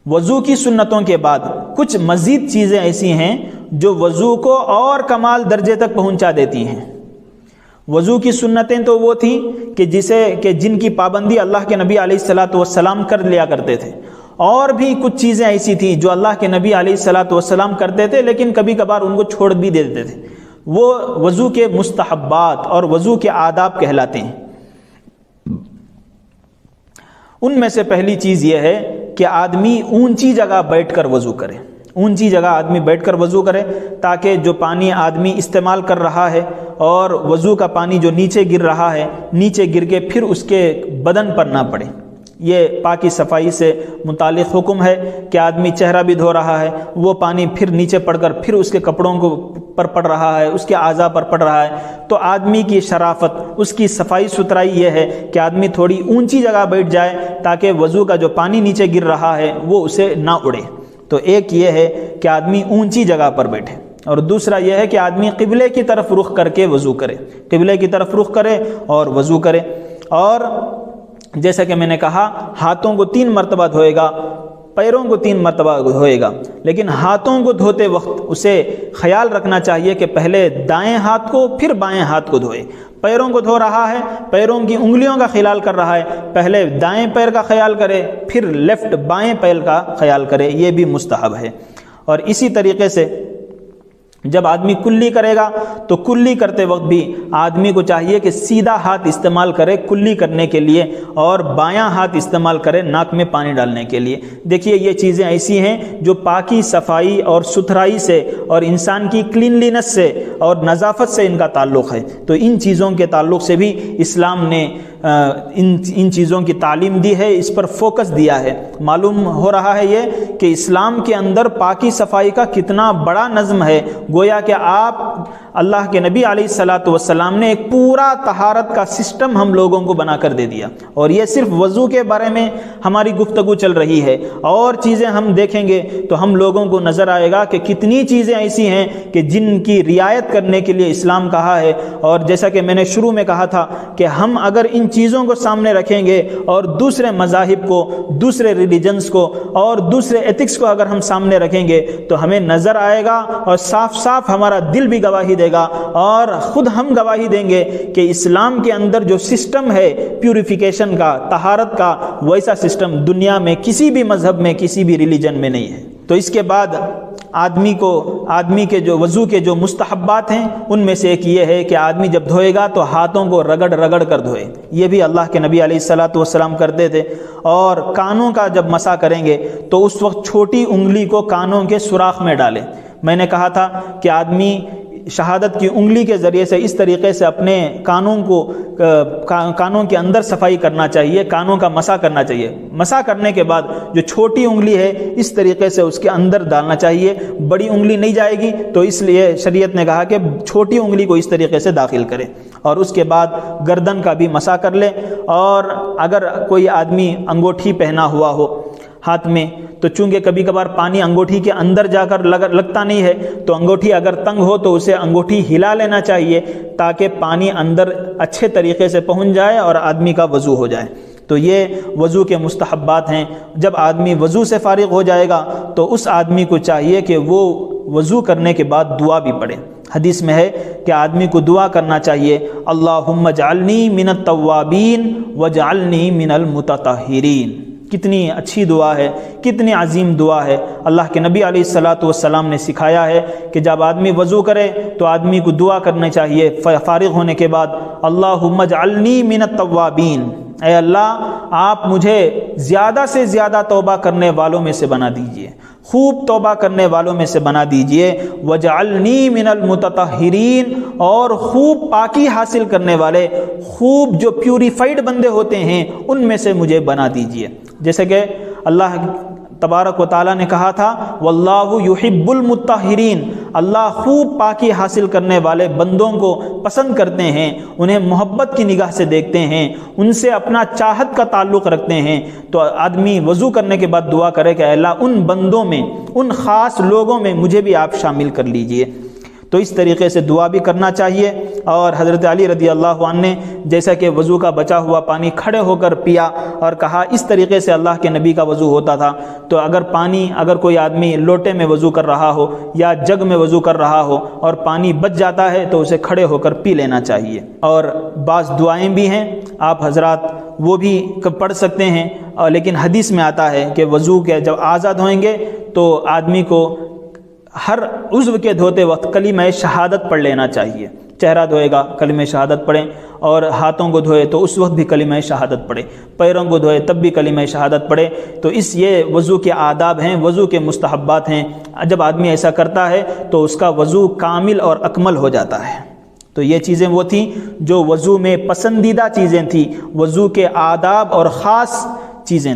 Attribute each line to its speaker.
Speaker 1: وضو کی سنتوں کے بعد کچھ مزید چیزیں ایسی ہیں جو وضو کو اور کمال درجے تک پہنچا دیتی ہیں۔ وضو کی سنتیں تو وہ تھیں کہ جن کی پابندی اللہ کے نبی علیہ الصلاۃ والسلام کر لیا کرتے تھے، اور بھی کچھ چیزیں ایسی تھیں جو اللہ کے نبی علیہ الصلاۃ والسلام کرتے تھے لیکن کبھی کبھار ان کو چھوڑ بھی دیتے تھے، وہ وضو کے مستحبات اور وضو کے آداب کہلاتے ہیں۔ ان میں سے پہلی چیز یہ ہے کہ آدمی اونچی جگہ بیٹھ کر وضو کرے، اونچی جگہ آدمی بیٹھ کر وضو کرے، تاکہ جو پانی آدمی استعمال کر رہا ہے اور وضو کا پانی جو نیچے گر رہا ہے، نیچے گر کے پھر اس کے بدن پر نہ پڑے۔ یہ پاکی صفائی سے متعلق حکم ہے کہ آدمی چہرہ بھی دھو رہا ہے، وہ پانی پھر نیچے پڑ کر پھر اس کے کپڑوں پر پڑ رہا ہے، اس کے اعضاء پر پڑ رہا ہے، تو آدمی کی شرافت، اس کی صفائی ستھرائی یہ ہے کہ آدمی تھوڑی اونچی جگہ بیٹھ جائے تاکہ وضو کا جو پانی نیچے گر رہا ہے وہ اسے نہ اڑے۔ تو ایک یہ ہے کہ آدمی اونچی جگہ پر بیٹھے، اور دوسرا یہ ہے کہ آدمی قبلے کی طرف رخ کر کے وضو کرے، قبلے کی طرف رخ کرے اور وضو کرے۔ اور جیسا کہ میں نے کہا، ہاتھوں کو 3 مرتبہ دھوئے گا، پیروں کو 3 مرتبہ دھوئے گا، لیکن ہاتھوں کو دھوتے وقت اسے خیال رکھنا چاہیے کہ پہلے دائیں ہاتھ کو پھر بائیں ہاتھ کو دھوئے۔ پیروں کو دھو رہا ہے، پیروں کی انگلیوں کا خیال کر رہا ہے، پہلے دائیں پیر کا خیال کرے پھر لیفٹ بائیں پیر کا خیال کرے، یہ بھی مستحب ہے۔ اور اسی طریقے سے جب آدمی کلی کرے گا تو کلی کرتے وقت بھی آدمی کو چاہیے کہ سیدھا ہاتھ استعمال کرے کلی کرنے کے لیے، اور بایاں ہاتھ استعمال کرے ناک میں پانی ڈالنے کے لیے۔ دیکھیے یہ چیزیں ایسی ہیں جو پاکی صفائی اور ستھرائی سے اور انسان کی کلینلینس سے اور نظافت سے ان کا تعلق ہے، تو ان چیزوں کے تعلق سے بھی اسلام نے ان چیزوں کی تعلیم دی ہے، اس پر فوکس دیا ہے۔ معلوم ہو رہا ہے یہ کہ اسلام کے اندر پاکی صفائی کا کتنا بڑا نظم ہے، گویا کہ آپ اللہ کے نبی علیہ الصلاۃ والسلام نے ایک پورا طہارت کا سسٹم ہم لوگوں کو بنا کر دے دیا، اور یہ صرف وضو کے بارے میں ہماری گفتگو چل رہی ہے، اور چیزیں ہم دیکھیں گے تو ہم لوگوں کو نظر آئے گا کہ کتنی چیزیں ایسی ہیں کہ جن کی رعایت کرنے کے لیے اسلام کہا ہے۔ اور جیسا کہ میں نے شروع میں کہا تھا کہ ہم اگر ان چیزوں کو سامنے رکھیں گے اور دوسرے مذاہب کو، دوسرے ریلیجنز کو اور دوسرے ایتھکس کو اگر ہم سامنے رکھیں گے تو ہمیں نظر آئے گا، اور صاف صاف ہمارا دل بھی گواہی دے گا اور خود ہم گواہی دیں گے کہ اسلام کے اندر جو سسٹم ہے پیوریفیکیشن کا، طہارت کا، ویسا سسٹم دنیا میں کسی بھی مذہب میں، کسی بھی ریلیجن میں نہیں ہے۔ تو اس کے بعد آدمی کے جو وضو کے جو مستحبات ہیں ان میں سے ایک یہ ہے کہ آدمی جب دھوئے گا تو ہاتھوں کو رگڑ رگڑ کر دھوئے، یہ بھی اللہ کے نبی علیہ الصلاۃ والسلام کرتے تھے۔ اور کانوں کا جب مسح کریں گے تو اس وقت چھوٹی انگلی کو کانوں کے سوراخ میں ڈالیں۔ میں نے کہا تھا کہ آدمی شہادت کی انگلی کے ذریعے سے اس طریقے سے اپنے کانوں کے اندر صفائی کرنا چاہیے، کانوں کا مسح کرنا چاہیے۔ مسح کرنے کے بعد جو چھوٹی انگلی ہے اس طریقے سے اس کے اندر ڈالنا چاہیے، بڑی انگلی نہیں جائے گی، تو اس لیے شریعت نے کہا کہ چھوٹی انگلی کو اس طریقے سے داخل کرے۔ اور اس کے بعد گردن کا بھی مسح کر لے، اور اگر کوئی آدمی انگوٹھی پہنا ہوا ہو ہاتھ میں تو چونکہ کبھی کبھار پانی انگوٹھی کے اندر جا کر لگتا نہیں ہے، تو انگوٹھی اگر تنگ ہو تو اسے انگوٹھی ہلا لینا چاہیے تاکہ پانی اندر اچھے طریقے سے پہنچ جائے اور آدمی کا وضو ہو جائے۔ تو یہ وضو کے مستحبات ہیں۔ جب آدمی وضو سے فارغ ہو جائے گا تو اس آدمی کو چاہیے کہ وہ وضو کرنے کے بعد دعا بھی پڑھے۔ حدیث میں ہے کہ آدمی کو دعا کرنا چاہیے، اللہم اجعلنی من التوابین واجعلنی من المتطہرین۔ کتنی اچھی دعا ہے، کتنی عظیم دعا ہے۔ اللہ کے نبی علیہ الصلاۃ والسلام نے سکھایا ہے کہ جب آدمی وضو کرے تو آدمی کو دعا کرنا چاہیے فارغ ہونے کے بعد، اللہم اجعلنی من التوابین، اے اللہ آپ مجھے زیادہ سے زیادہ توبہ کرنے والوں میں سے بنا دیجئے، خوب توبہ کرنے والوں میں سے بنا دیجئے، وجعلنی من المتطہرین، اور خوب پاکی حاصل کرنے والے، خوب جو پیوریفائڈ بندے ہوتے ہیں ان میں سے مجھے بنا دیجئے۔ جیسے کہ اللہ تبارک و تعالیٰ نے کہا تھا واللہ یحب المطہرین، اللہ خوب پاکی حاصل کرنے والے بندوں کو پسند کرتے ہیں، انہیں محبت کی نگاہ سے دیکھتے ہیں، ان سے اپنا چاہت کا تعلق رکھتے ہیں۔ تو آدمی وضو کرنے کے بعد دعا کرے کہ اے اللہ ان بندوں میں، ان خاص لوگوں میں مجھے بھی آپ شامل کر لیجئے۔ تو اس طریقے سے دعا بھی کرنا چاہیے۔ اور حضرت علی رضی اللہ عنہ نے جیسا کہ وضو کا بچا ہوا پانی کھڑے ہو کر پیا اور کہا اس طریقے سے اللہ کے نبی کا وضو ہوتا تھا، تو اگر کوئی آدمی لوٹے میں وضو کر رہا ہو یا جگ میں وضو کر رہا ہو اور پانی بچ جاتا ہے تو اسے کھڑے ہو کر پی لینا چاہیے۔ اور بعض دعائیں بھی ہیں آپ حضرات وہ بھی پڑھ سکتے ہیں، لیکن حدیث میں آتا ہے کہ وضو کے جب آزاد ہوئیں گے تو آدمی کو ہر عضو کے دھوتے وقت کلمہ شہادت پڑھ لینا چاہیے۔ چہرہ دھوئے گا کلمہ شہادت پڑھیں، اور ہاتھوں کو دھوئے تو اس وقت بھی کلمہ شہادت پڑھے، پیروں کو دھوئے تب بھی کلمہ شہادت پڑھے۔ تو یہ وضو کے آداب ہیں، وضو کے مستحبات ہیں۔ جب آدمی ایسا کرتا ہے تو اس کا وضو کامل اور اکمل ہو جاتا ہے۔ تو یہ چیزیں وہ تھیں جو وضو میں پسندیدہ چیزیں تھیں، وضو کے آداب اور خاص چیزیں تھیں۔